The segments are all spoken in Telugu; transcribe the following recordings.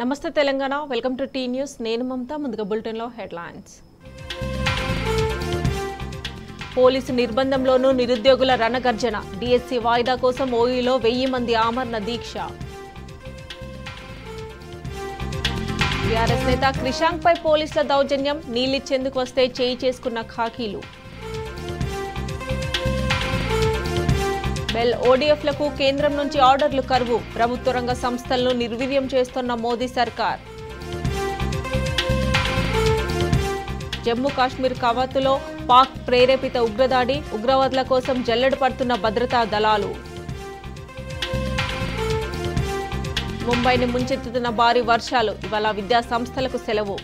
నమస్తే Telangana welcome to T news నేను మమతా ముందుగా బులెటిన్ లో హెడ్లైన్స్ పోలీసు నిర్బంధంలోనూ నిరుద్యోగుల రణగర్జన డిఎస్సి వాయిదా కోసం ఓయూలో 1000 మంది ఆమరణ దీక్ష టీఆర్ఎస్ నేత క్రిషాంక్ పై పోలీసుల దౌర్జన్యం నీళ్లిచ్చేందుకు వస్తే చేయి చేసుకున్న ఖాకీలు బెల్ ఓడీఎఫ్లకు కేంద్రం నుంచి ఆర్డర్లు కరువు ప్రభుత్వ రంగ సంస్థలను నిర్వీర్యం చేస్తున్న మోదీ సర్కార్ జమ్మూ కాశ్మీర్ కవాతులో పాక్ ప్రేరేపిత ఉగ్రదాడి ఉగ్రవాదుల కోసం జల్లెడ పడుతున్న భద్రతా దళాలు ముంబైని ముంచెత్తుతున్న భారీ వర్షాలు ఇవాళ విద్యా సంస్థలకు సెలవు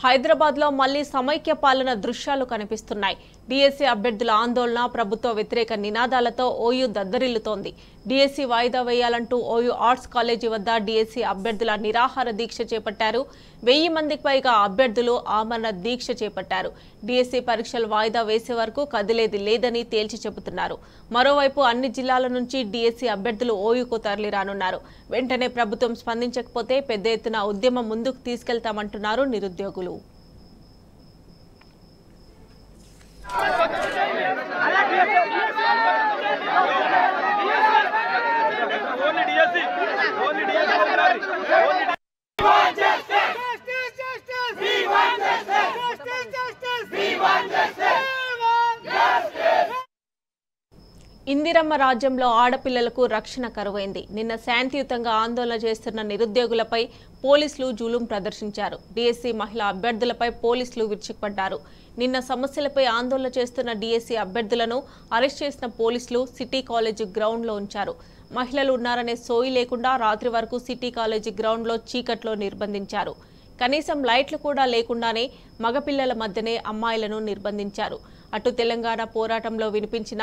హైదరాబాద్ లో మళ్లీ సమైక్య పాలన దృశ్యాలు కనిపిస్తున్నాయి. డిఎస్సి అభ్యర్థుల ఆందోళన ప్రభుత్వ వ్యతిరేక నినాదాలతో ఓయూ దద్దరిల్లుతోంది. డిఎస్సి వాయిదా వేయాలంటూ ఓయూ ఆర్ట్స్ కాలేజీ వద్ద డిఎస్సి అభ్యర్థుల నిరాహార దీక్ష చేపట్టారు. 1000 మందికి పైగా అభ్యర్థులు ఆమరణ దీక్ష చేపట్టారు. డిఎస్సి పరీక్షలు వాయిదా వేసే వరకు కదిలేది లేదని తేల్చి చెబుతున్నారు. మరోవైపు అన్ని జిల్లాల నుంచి డిఎస్సి అభ్యర్థులు ఓయూకు తరలిరానున్నారు. వెంటనే ప్రభుత్వం స్పందించకపోతే పెద్ద ఎత్తున ఉద్యమం ముందుకు తీసుకెళ్తామంటున్నారు నిరుద్యోగులు. ఇందిరమ్మ రాజ్యంలో ఆడపిల్లలకు రక్షణ కరువైంది. నిన్న శాంతియుతంగా ఆందోళన చేస్తున్న నిరుద్యోగులపై పోలీసులు జూలుం ప్రదర్శించారు. డిఎస్సి మహిళా అభ్యర్థులపై పోలీసులు విరుచుకుపడ్డారు. నిన్న సమస్యలపై ఆందోళన చేస్తున్న డిఎస్సి అభ్యర్థులను అరెస్ట్ చేసిన పోలీసులు సిటీ కాలేజీ గ్రౌండ్లో ఉంచారు. మహిళలు ఉన్నారనే సోయి లేకుండా రాత్రి వరకు సిటీ కాలేజీ గ్రౌండ్లో చీకట్లో నిర్బంధించారు. కనీసం లైట్లు కూడా లేకుండానే మగపిల్లల మధ్యనే అమ్మాయిలను నిర్బంధించారు. అటు తెలంగాణ పోరాటంలో వినిపించిన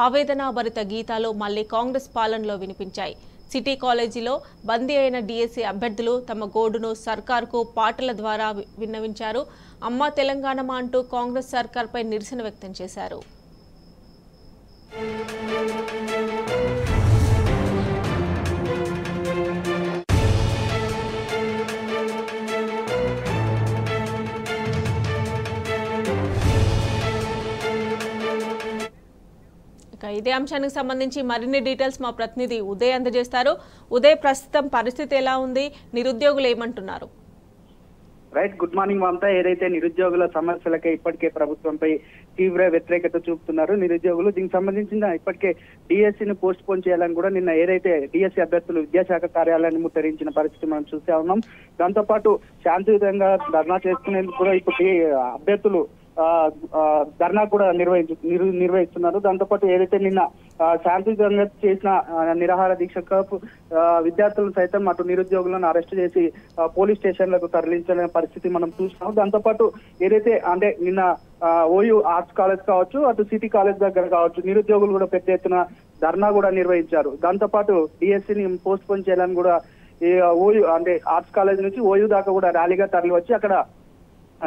ఆవేదనాభరిత గీతాలు మళ్లీ కాంగ్రెస్ పాలనలో వినిపించాయి. సిటీ కాలేజీలో బందీ అయిన డిఎస్సి అభ్యర్థులు తమ గోడును సర్కార్కు పాటల ద్వారా విన్నవించారు. అమ్మా తెలంగాణమా అంటూ కాంగ్రెస్ సర్కార్పై నిరసన వ్యక్తం చేశారు. ఇదే అంశానికి సంబంధించి మరిన్ని డీటెయిల్స్ మా ప్రతినిధి ఉదయ్ అందజేస్తారు. ఉదయ్, ప్రస్తుతం పరిస్థితి ఎలా ఉంది? నిరుద్యోగులు ఏమంటున్నారు? Right, good morning Mamata. ఏదైతే నిరుద్యోగుల సమస్యలకే ఇప్పటికే ప్రభుత్వంపై తీవ్ర వ్యతిరేకత చూపుతున్నారు నిరుద్యోగులు. దీనికి సంబంధించిన ఇప్పటికే డిఎస్సిని పోస్ట్ పోన్ చేయాలని కూడా నిన్న ఏదైతే డిఎస్సి అభ్యర్థులు విద్యాశాఖ కార్యాలయాన్ని ముట్టడించిన పరిస్థితి మనం చూసే ఉన్నాం. దాంతో పాటు శాంతియుతంగా ధర్నా చేసుకునేందుకు కూడా ఇప్పుడు అభ్యర్థులు ధర్నా కూడా నిర్వహిస్తున్నారు. దాంతోపాటు ఏదైతే నిన్న శాంతియుతంగా చేసిన నిరాహార దీక్షకు విద్యార్థులను సైతం అటు నిరుద్యోగులను అరెస్ట్ చేసి పోలీస్ స్టేషన్లకు తరలించిన పరిస్థితి మనం చూస్తున్నాం. దాంతోపాటు ఏదైతే అంటే నిన్న ఓయూ ఆర్ట్స్ కాలేజ్ కావచ్చు, అటు సిటీ కాలేజ్ దగ్గర కావచ్చు, నిరుద్యోగులు కూడా పెద్ద ఎత్తున ధర్నా కూడా నిర్వహించారు. దాంతోపాటు డిఎస్సిని పోస్ట్ పోన్ చేయాలని కూడా ఓయూ అంటే ఆర్ట్స్ కాలేజ్ నుంచి ఓయూ దాకా కూడా ర్యాలీగా తరలి వచ్చి అక్కడ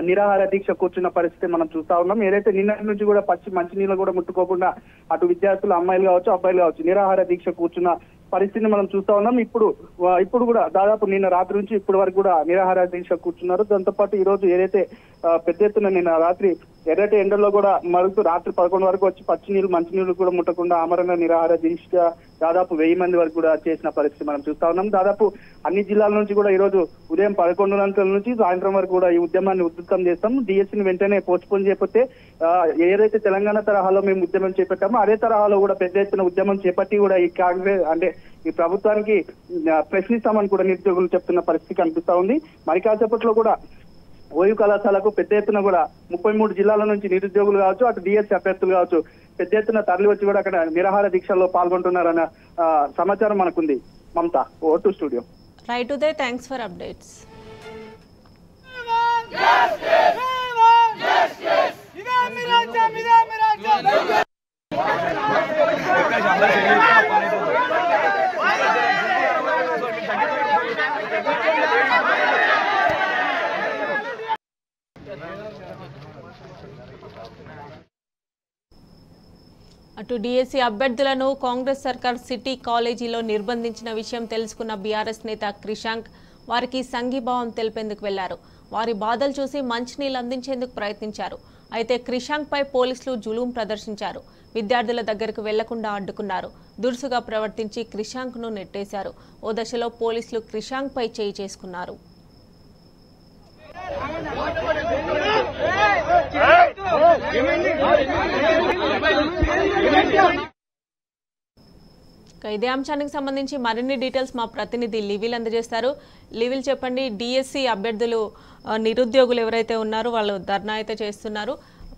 నిరాహార దీక్ష కూర్చున్న పరిస్థితి మనం చూస్తా ఉన్నాం. ఏదైతే నిన్నటి నుంచి కూడా మంచినీళ్ళు కూడా ముట్టుకోకుండా అటు విద్యార్థులు అమ్మాయిలు కావచ్చు అబ్బాయిలు కావచ్చు నిరాహార దీక్ష కూర్చున్న పరిస్థితిని మనం చూస్తా ఉన్నాం. ఇప్పుడు కూడా దాదాపు నిన్న రాత్రి నుంచి ఇప్పటి వరకు కూడా నిరాహార దీక్ష కూర్చున్నారు. దాంతో పాటు ఈ రోజు ఏదైతే పెద్ద ఎత్తున నిన్న రాత్రి ఎర్రటి ఎండల్లో కూడా మరుగుతూ రాత్రి 11 వరకు వచ్చి మంచినీళ్ళు కూడా ముట్టకుండా ఆమరణ నిరాహార దీక్ష దాదాపు 1000 మంది వరకు కూడా చేసిన పరిస్థితి మనం చూస్తా ఉన్నాం. దాదాపు అన్ని జిల్లాల నుంచి కూడా ఈ రోజు ఉదయం 11 గంటల నుంచి సాయంత్రం వరకు కూడా ఈ ఉద్యమాన్ని ఉధృతం చేస్తాం. డిఎస్సిని వెంటనే పోస్ట్ పోన్ చేయకపోతే ఏదైతే తెలంగాణ తరహాలో మేము ఉద్యమం చేపట్టామో అదే తరహాలో కూడా పెద్ద ఎత్తున ఉద్యమం చేపట్టి కూడా ఈ కాంగ్రెస్ అంటే ఈ ప్రభుత్వానికి ప్రశ్నిస్తామని కూడా నిరుద్యోగులు చెప్తున్న పరిస్థితి కనిపిస్తా ఉంది. మరి కాసేపట్లో కూడా ఓయూ కళాశాలకు పెద్ద ఎత్తున కూడా 33 జిల్లాల నుంచి నిరుద్యోగులు కావచ్చు అటు డిఎస్సి అభ్యర్థులు కావచ్చు పెద్ద ఎత్తున తరలి వచ్చి కూడా అక్కడ నిరాహార దీక్షల్లో పాల్గొంటున్నారన్న సమాచారం మనకుంది. Mamata, over to studio. Right Uday, thanks for updates. అటు డిఎస్సి అభ్యర్థులను కాంగ్రెస్ సర్కార్ సిటీ కాలేజీలో నిర్బంధించిన విషయం తెలుసుకున్న బీఆర్ఎస్ నేత క్రిషాంక్ వారికి సంఘీభావం తెలిపేందుకు వెళ్లారు. వారి బాధలు చూసి మంచినీళ్లు అందించేందుకు ప్రయత్నించారు. అయితే క్రిషాంక్ పై పోలీసులు జులుం ప్రదర్శించారు. విద్యార్థుల దగ్గరకు వెళ్లకుండా అడ్డుకున్నారు. దురుసుగా ప్రవర్తించి క్రిషాంక్ ను నెట్టేశారు. ఓ దశలో పోలీసులు క్రిషాంక్ పై చేయి చేసుకున్నారు. ఇదే అంశానికి సంబంధించి మరిన్ని డీటెయిల్స్ మా ప్రతినిధి లివిల్ అందజేస్తారు. లివిల్ చెప్పండి, డిఎస్సి అభ్యర్థులు నిరుద్యోగులు ఎవరైతే ఉన్నారో వాళ్ళు ధర్నా అయితే చేస్తున్నారు.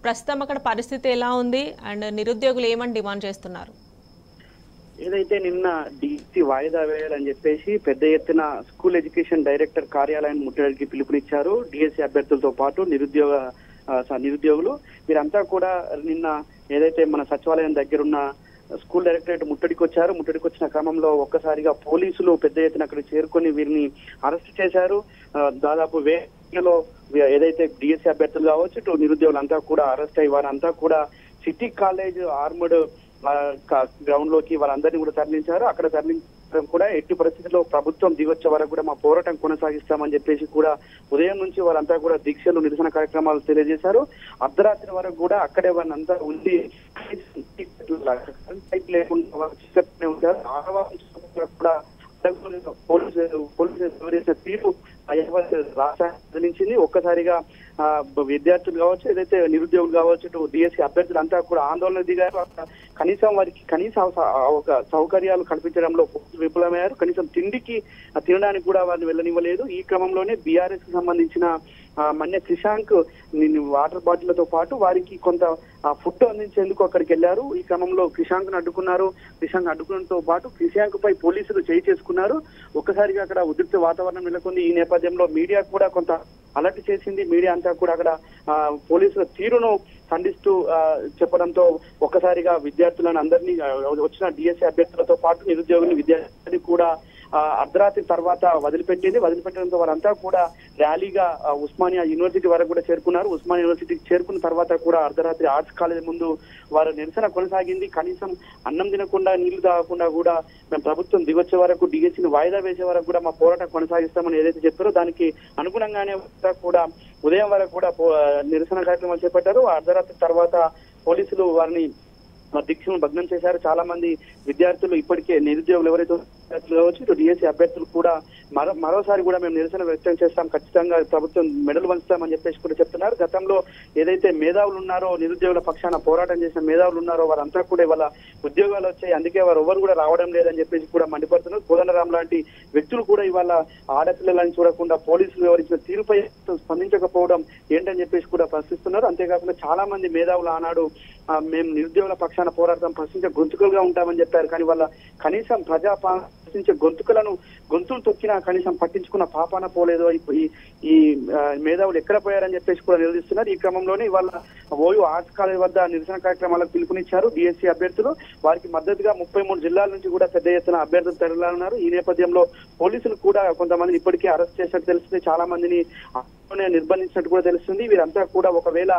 ప్రస్తుతం అక్కడ పరిస్థితి ఎలా ఉంది అండ్ నిరుద్యోగులు ఏమని డిమాండ్ చేస్తున్నారు? ఏదైతే నిన్న డిఎస్సి వాయిదా వేయాలని చెప్పేసి పెద్ద ఎత్తున స్కూల్ ఎడ్యుకేషన్ డైరెక్టర్ కార్యాలయాన్ని ముట్టడికి పిలుపునిచ్చారు. డిఎస్సి అభ్యర్థులతో పాటు నిరుద్యోగులు వీరంతా కూడా నిన్న ఏదైతే మన సచివాలయం దగ్గరున్న స్కూల్ డైరెక్టరేట్ ముట్టడికి వచ్చారు. ముట్టడికి వచ్చిన క్రమంలో ఒక్కసారిగా పోలీసులు పెద్ద ఎత్తున అక్కడ చేరుకొని వీరిని అరెస్ట్ చేశారు. దాదాపు వేలో ఏదైతే డిఎస్సి అభ్యర్థులు కావచ్చు ఇటు నిరుద్యోగులంతా కూడా అరెస్ట్ అయ్యి వారంతా కూడా సిటీ కాలేజ్ ఆర్మడ్ గ్రౌండ్ లోకి వాళ్ళందరినీ కూడా తరలించారు. అక్కడ తరలించడం కూడా ఎట్టి పరిస్థితుల్లో ప్రభుత్వం దిగొచ్చే వరకు కూడా మా పోరాటం కొనసాగిస్తామని చెప్పేసి కూడా ఉదయం నుంచి వాళ్ళంతా కూడా దీక్షలు నిరసన కార్యక్రమాలు తెలియజేశారు. అర్ధరాత్రి వరకు కూడా అక్కడే వాళ్ళంతా ఉండి లేకుండా కూడా పోలీసు తీరు రాష్ట్రానికి ఒక్కసారిగా విద్యార్థులు కావచ్చు ఏదైతే నిరుద్యోగులు కావచ్చు ఇటు డిఎస్సి అభ్యర్థులంతా కూడా ఆందోళన దిగారు. కనీసం వారికి సౌకర్యాలు కల్పించడంలో విఫలమయ్యారు. కనీసం తినడానికి కూడా వారిని వెళ్ళనివ్వలేదు. ఈ క్రమంలోనే బీఆర్ఎస్ కి సంబంధించిన మన్య క్రిషాంక్ వాటర్ బాటిళ్లతో పాటు వారికి కొంత ఫుడ్ అందించేందుకు అక్కడికి వెళ్లారు. ఈ క్రమంలో క్రిషాంక్ ను అడ్డుకున్నారు. క్రిషాంక్ అడ్డుకోవడంతో పాటు క్రిషాంక్ పై పోలీసులు చేయి చేసుకున్నారు. ఒక్కసారిగా అక్కడ ఉద్రిక్త వాతావరణం నెలకొంది. ఈ నేపథ్యంలో మీడియా కూడా కొంత అలర్ట్ చేసింది. మీడియా అంతా కూడా అక్కడ పోలీసుల తీరును ఖండిస్తూ చెప్పడంతో ఒక్కసారిగా విద్యార్థులను అందరినీ వచ్చిన డిఎస్సి అభ్యర్థులతో పాటు నిరుద్యోగులు విద్యార్థులు కూడా అర్ధరాత్రి తర్వాత వదిలిపెట్టడంతో వారంతా కూడా ర్యాలీగా ఉస్మానియా యూనివర్సిటీ వరకు కూడా చేరుకున్నారు. ఉస్మానియా యూనివర్సిటీకి చేరుకున్న తర్వాత కూడా అర్ధరాత్రి ఆర్ట్స్ కాలేజ్ ముందు వారి నిరసన కొనసాగింది. కనీసం అన్నం తినకుండా నీళ్లు తాగకుండా కూడా మేము ప్రభుత్వం దిగొచ్చే వరకు డిఎస్సిని వాయిదా వేసే వరకు కూడా మా పోరాటం కొనసాగిస్తామని ఏదైతే చెప్పారో దానికి అనుగుణంగానే కూడా ఉదయం వరకు కూడా నిరసన కార్యక్రమాలు చేపట్టారు. అర్ధరాత్రి తర్వాత పోలీసులు వారిని దీక్షను భగ్నం చేశారు. చాలా మంది విద్యార్థులు ఇప్పటికే నిరుద్యోగులు ఎవరైతే కావచ్చు ఇటు డిఎస్సి అభ్యర్థులు కూడా మరోసారి కూడా మేము నిరసన వ్యక్తం చేస్తాం, ఖచ్చితంగా ప్రభుత్వం మెడలు వంచుతామని చెప్పేసి కూడా చెప్తున్నారు. గతంలో ఏదైతే మేధావులు ఉన్నారో నిరుద్యోగుల పక్షాన పోరాటం చేసిన మేధావులు ఉన్నారో వారంతా కూడా ఇవాళ ఉద్యోగాలు వచ్చాయి, అందుకే వారు ఎవరు కూడా రావడం లేదని చెప్పేసి కూడా మండిపడుతున్నారు. కోదండరాం లాంటి వ్యక్తులు కూడా ఇవాళ ఆడపిల్లలని చూడకుండా పోలీసులు వివరించిన తీరుపై స్పందించకపోవడం ఏంటని చెప్పేసి కూడా ప్రశ్నిస్తున్నారు. అంతేకాకుండా చాలా మంది మేధావులు ఆనాడు మేము నిరుద్యోగుల పక్షాన పోరాడతాం, ప్రశ్నించే గొంతుకలుగా ఉంటామని చెప్పారు. కానీ వాళ్ళ కనీసం ప్రశ్నించే గొంతులు తొక్కినా కనీసం పట్టించుకున్న పాపాన పోలేదో ఈ మేధావులు ఎక్కడ పోయారని చెప్పేసి కూడా నిలదీస్తున్నారు. ఈ క్రమంలోనే ఇవాళ ఓయూ ఆర్ట్స్ కాలేజ్ వద్ద నిరసన కార్యక్రమాలకు పిలుపునిచ్చారు డిఎస్సి అభ్యర్థులు. వారికి మద్దతుగా 33 జిల్లాల నుంచి కూడా పెద్ద ఎత్తున అభ్యర్థులు తరలిన్నారు. ఈ నేపథ్యంలో పోలీసులు కూడా కొంతమందిని ఇప్పటికే అరెస్ట్ చేసినట్టు తెలుస్తుంది, చాలా మందిని నిర్బంధించినట్టు కూడా తెలుస్తుంది. వీరంతా కూడా ఒకవేళ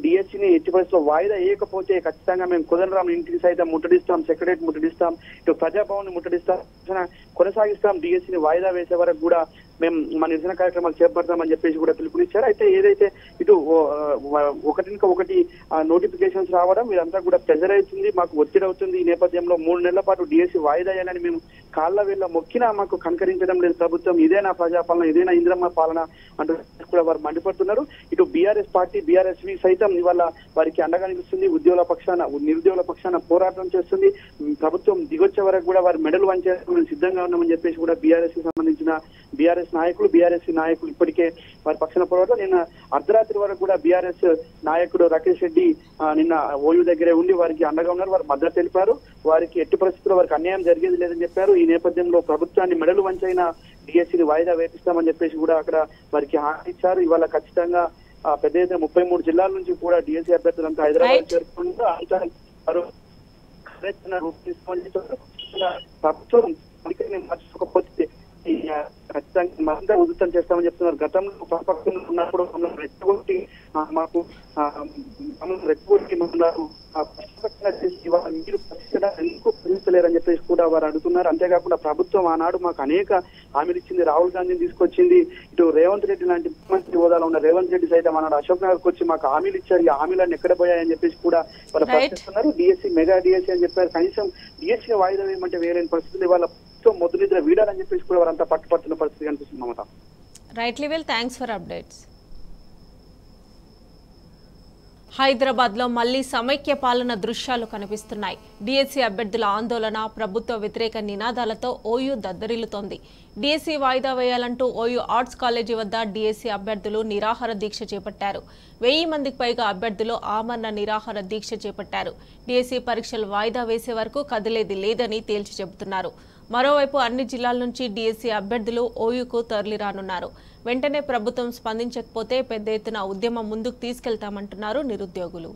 డిఎస్సిని ఎట్టి పరిస్థితుల్లో వాయిదా వేయకపోతే ఖచ్చితంగా మేము కోదండరాం ఇంటికి సైతం ముట్టడిస్తాం, సెక్రటరేట్ ముట్టడిస్తాం, ఇటు ప్రజాభవన్ ముట్టడిస్తాం, కొనసాగిస్తాం. డిఎస్సిని వాయిదా వేసే వరకు కూడా మేము మా నిరసన కార్యక్రమాలు చేపడతామని చెప్పేసి కూడా పిలుపునిచ్చారు. అయితే ఏదైతే ఇటు ఒకటి నోటిఫికేషన్స్ రావడం వీరంతా కూడా ప్రెజర్ అవుతుంది, మాకు ఒత్తిడి అవుతుంది. ఈ నేపథ్యంలో 3 నెలల పాటు డిఎస్సి వాయిదా వేయాలని మేము కాళ్ళ వేళ్ళ మొక్కినా మాకు కనకరించడం లేదు ప్రభుత్వం, ఇదేనా ప్రజాపాలన, ఇదేనా ఇంద్రమ్మ పాలన అంటూ కూడా వారు మండిపడుతున్నారు. ఇటు బీఆర్ఎస్ పార్టీ బీఆర్ఎస్వి సైతం ఇవాళ వారికి అండగా నిలుస్తుంది, నిరుద్యోగుల పక్షాన పోరాటం చేస్తుంది. ప్రభుత్వం దిగొచ్చే వరకు కూడా వారి మెడలు వంచేందుకు సిద్ధంగా ఉన్నామని చెప్పేసి కూడా బీఆర్ఎస్ కి సంబంధించిన బీఆర్ఎస్ నాయకులు ఇప్పటికే వారి పక్షాన పోరాటం. నిన్న అర్ధరాత్రి వరకు కూడా బీఆర్ఎస్ నాయకుడు రాకేష్ రెడ్డి నిన్న ఓయూ దగ్గరే ఉండి వారికి అండగా ఉన్నారు. వారు మద్దతు తెలిపారు. వారికి ఎట్టి పరిస్థితుల్లో వారికి అన్యాయం జరిగేది లేదని చెప్పారు. ఈ నేపథ్యంలో ప్రభుత్వాన్ని మెడలు వంచైన డిఎస్సిని వాయిదా వేపిస్తామని చెప్పేసి కూడా అక్కడ వారికి హామీ ఇచ్చారు. ఇవాళ ఖచ్చితంగా పెద్ద ఎత్తున 33 జిల్లాల నుంచి కూడా డిఎస్సి అభ్యర్థులంతా హైదరాబాద్ చేరుకుంటారు. ప్రభుత్వం మార్చుకోకపోతే ఈ ఖచ్చితంగా మరింత ఉధృతం చేస్తామని చెప్తున్నారు. గతంలో ప్రతిపక్షంలో ఉన్నప్పుడు మమ్మల్ని రెచ్చగొట్టి మీరు ఎందుకు ప్రశ్నిస్తలేరని చెప్పేసి కూడా వారు అడుగుతున్నారు. అంతేకాకుండా ప్రభుత్వం ఆనాడు మాకు అనేక హామీలు ఇచ్చింది. రాహుల్ గాంధీని తీసుకొచ్చింది, ఇటు రేవంత్ రెడ్డి లాంటి ముఖ్యమంత్రి హోదాలో ఉన్న రేవంత్ రెడ్డి సైతం ఆనాడు అశోక్ నగర్కి వచ్చి మాకు హామీలు ఇచ్చారు. ఈ హామీలన్నీ ఎక్కడ పోయాయని చెప్పేసి కూడా వాళ్ళు ప్రశ్నిస్తున్నారు. డిఎస్సీ మెగా డిఎస్సీ అని చెప్పారు. కనీసం డిఎస్సీ వాయిదా వేయమంటే వేయలేని పరిస్థితులు వాళ్ళ మొదటి నిద్ర వీడాలని చెప్పేసి కూడా వారంతా పట్టుపడుతున్న పరిస్థితి కనిపిస్తుంది. Mamata. Right level, thanks for updates. హైదరాబాద్లో మళ్లీ సమైక్య పాలన దృశ్యాలు కనిపిస్తున్నాయి. డిఎస్సీ అభ్యర్థుల ఆందోళన, ప్రభుత్వ వ్యతిరేక నినాదాలతో ఓయూ దద్దరిల్లుతోంది. డిఎస్సీ వాయిదా వేయాలంటూ ఓయూ ఆర్ట్స్ కాలేజీ వద్ద డిఎస్సీ అభ్యర్థులు నిరాహార దీక్ష చేపట్టారు. 1000 మందికి పైగా అభ్యర్థులు ఆమరణ నిరాహార దీక్ష చేపట్టారు. డిఎస్సీ పరీక్షలు వాయిదా వేసే వరకు కదిలేది లేదని తేల్చి చెబుతున్నారు. మరోవైపు అన్ని జిల్లాల నుంచి డిఎస్సీ అభ్యర్థులు ఓయూకు తరలిరానున్నారు. వెంటనే ప్రభుత్వం స్పందించకపోతే పెద్ద ఎత్తున ఉద్యమం ముందుకు తీసుకెళ్తామంటున్నారు నిరుద్యోగులు.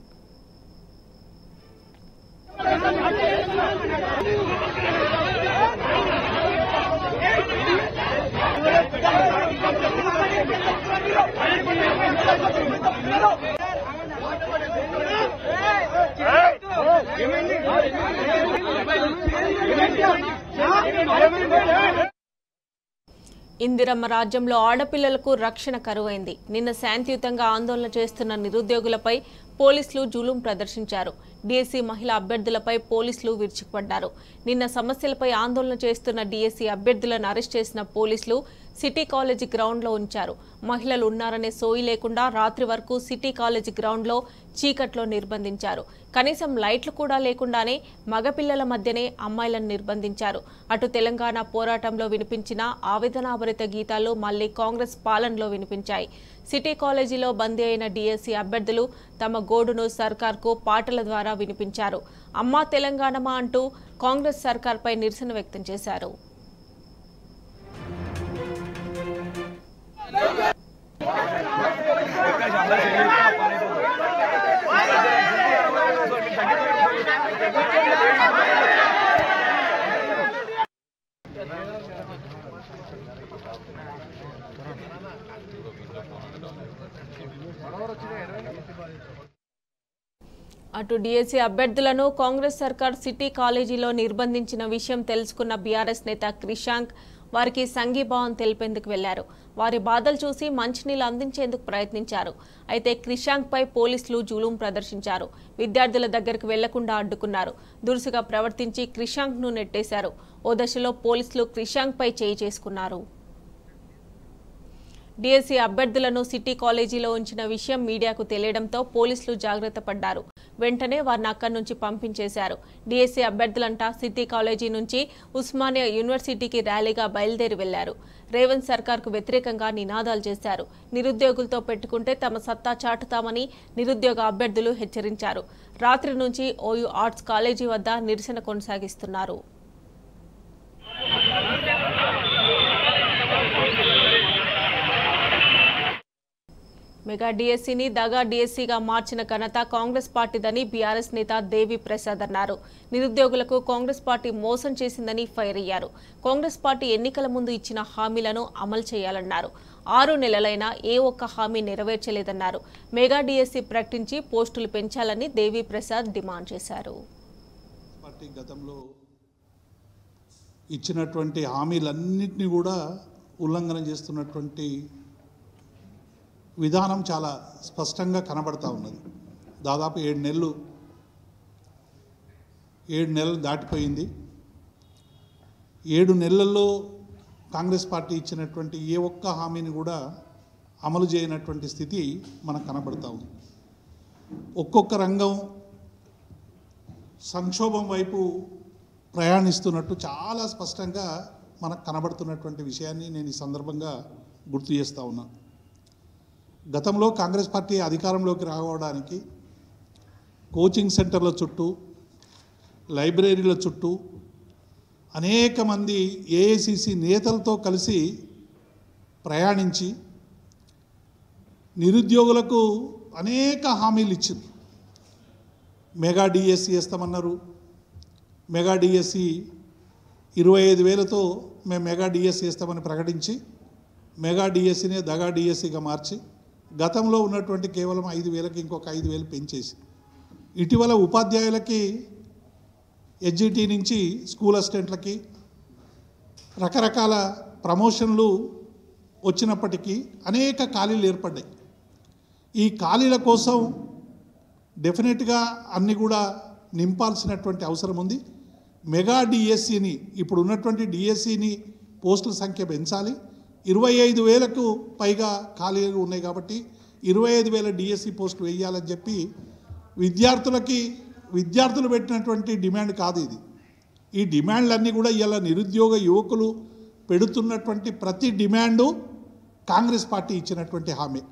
ఇందిరమ్మ రాజ్యంలో ఆడపిల్లలకు రక్షణ కరువైంది. నిన్న శాంతియుతంగా ఆందోళన చేస్తున్న నిరుద్యోగులపై పోలీసులు జులుం ప్రదర్శించారు. డిఎస్సీ మహిళా అభ్యర్థులపై పోలీసులు విరుచుకుపడ్డారు. నిన్న సమస్యలపై ఆందోళన చేస్తున్న డిఎస్సీ అభ్యర్థులను అరెస్ట్ చేసిన పోలీసులు సిటీ కాలేజీ గ్రౌండ్లో ఉంచారు. మహిళలు ఉన్నారనే సోయి లేకుండా రాత్రి వరకు సిటీ కాలేజీ గ్రౌండ్లో చీకట్లో నిర్బంధించారు. కనీసం లైట్లు కూడా లేకుండానే మగపిల్లల మధ్యనే అమ్మాయిలను నిర్బంధించారు. అటు తెలంగాణ పోరాటంలో వినిపించిన ఆవేదనాభరిత గీతాలు మళ్లీ కాంగ్రెస్ పాలనలో వినిపించాయి. సిటీ కాలేజీలో బందీ అయిన డిఎస్సీ అభ్యర్థులు తమ గోడును సర్కార్కు పాటల ద్వారా వినిపించారు. అమ్మా తెలంగాణమా అంటూ కాంగ్రెస్ సర్కార్పై నిరసన వ్యక్తం చేశారు. అటు డిఎస్సీ అభ్యర్థులను కాంగ్రెస్ సర్కార్ సిటీ కాలేజీలో నిర్బంధించిన విషయం తెలుసుకున్న బీఆర్ఎస్ నేత క్రిషాంక్ వారికి సంఘీభావం తెలిపేందుకు వెళ్లారు. వారి బాధలు చూసి మంచినీళ్లు అందించేందుకు ప్రయత్నించారు. అయితే క్రిషాంక్ పై పోలీసులు జులుం ప్రదర్శించారు. విద్యార్థుల దగ్గరకు వెళ్లకుండా అడ్డుకున్నారు. దురుసుగా ప్రవర్తించి క్రిషాంక్ ను నెట్టేశారు. ఓ దశలో పోలీసులు క్రిషాంక్ పై చేయి చేసుకున్నారు. డిఎస్సీ అభ్యర్థులను సిటీ కాలేజీలో ఉంచిన విషయం మీడియాకు తెలియడంతో పోలీసులు జాగ్రత్త పడ్డారు. వెంటనే వారిని అక్కడి నుంచి పంపించేశారు. డిఎస్సీ అభ్యర్థులంటా సిటీ కాలేజీ నుంచి ఉస్మానియా యూనివర్సిటీకి ర్యాలీగా బయలుదేరి వెళ్లారు. రేవంత్ సర్కార్కు వ్యతిరేకంగా నినాదాలు చేశారు. నిరుద్యోగులతో పెట్టుకుంటే తమ సత్తా చాటుతామని నిరుద్యోగ అభ్యర్థులు హెచ్చరించారు. రాత్రి నుంచి ఓయూ ఆర్ట్స్ కాలేజీ వద్ద నిరసన కొనసాగిస్తున్నారు. మెగా డిఎస్సీని దగా డిఎస్సీగా మార్చిన ఘనత కాంగ్రెస్ పార్టీదని బీఆర్ఎస్ నేత దేవి ప్రసాద్ అన్నారు. నిరుద్యోగులకు కాంగ్రెస్ పార్టీ మోసం చేసిందని ఫైర్ అయ్యారు. కాంగ్రెస్ పార్టీ ఎన్నికల ముందు ఇచ్చిన హామీలను అమలు చేయాలన్నారు. 6 నెలలైనా ఏ ఒక్క హామీ నెరవేర్చలేదన్నారు. మెగా డిఎస్సీ ప్రకటించి పోస్టులు పెంచాలని దేవి ప్రసాద్ డిమాండ్ చేశారు. పార్టీ గతంలో ఇచ్చినటువంటి హామీలన్నింటినీ కూడా ఉల్లంఘన చేస్తున్నటువంటి విధానం చాలా స్పష్టంగా కనబడతా ఉన్నది. దాదాపు 7 నెలలు దాటిపోయింది. 7 నెలల్లో కాంగ్రెస్ పార్టీ ఇచ్చినటువంటి ఏ ఒక్క హామీని కూడా అమలు చేయనటువంటి స్థితి మనకు కనబడతా ఉంది. ఒక్కొక్క రంగం సంక్షోభం వైపు ప్రయాణిస్తున్నట్టు చాలా స్పష్టంగా మనకు కనబడుతున్నటువంటి విషయాన్ని నేను ఈ సందర్భంగా గుర్తు చేస్తూ ఉన్నాను. గతంలో కాంగ్రెస్ పార్టీ అధికారంలోకి రావడానికి కోచింగ్ సెంటర్ల చుట్టూ, లైబ్రరీల చుట్టూ అనేక మంది ఏఐసిసి నేతలతో కలిసి ప్రయాణించి నిరుద్యోగులకు అనేక హామీలు ఇచ్చింది. మెగా డిఎస్సి వేస్తామన్నారు. మెగా డిఎస్సి 25,000తో మేము మెగా డిఎస్సి ఇస్తామని ప్రకటించి మెగా డిఎస్సిని దగా డిఎస్సిగా మార్చి గతంలో ఉన్నటువంటి కేవలం 5,000కి ఇంకొక 5,000 పెంచేసి ఇటీవల ఉపాధ్యాయులకి హెచ్జిటి నుంచి స్కూల్ అసిస్టెంట్లకి రకరకాల ప్రమోషన్లు వచ్చినప్పటికీ అనేక ఖాళీలు ఏర్పడ్డాయి. ఈ ఖాళీల కోసం డెఫినెట్గా అన్నీ కూడా నింపాల్సినటువంటి అవసరం ఉంది. మెగా డిఎస్సిని ఇప్పుడు ఉన్నటువంటి డిఎస్సిని పోస్టుల సంఖ్య పెంచాలి. 25,000కు పైగా ఖాళీలు ఉన్నాయి కాబట్టి 25,000 డిఎస్సి పోస్టులు వేయాలని చెప్పి విద్యార్థులు పెట్టినటువంటి డిమాండ్ కాదు ఇది. ఈ డిమాండ్లన్నీ కూడా ఇలా నిరుద్యోగ యువకులు పెడుతున్నటువంటి ప్రతి డిమాండు కాంగ్రెస్ పార్టీ ఇచ్చినటువంటి హామీ.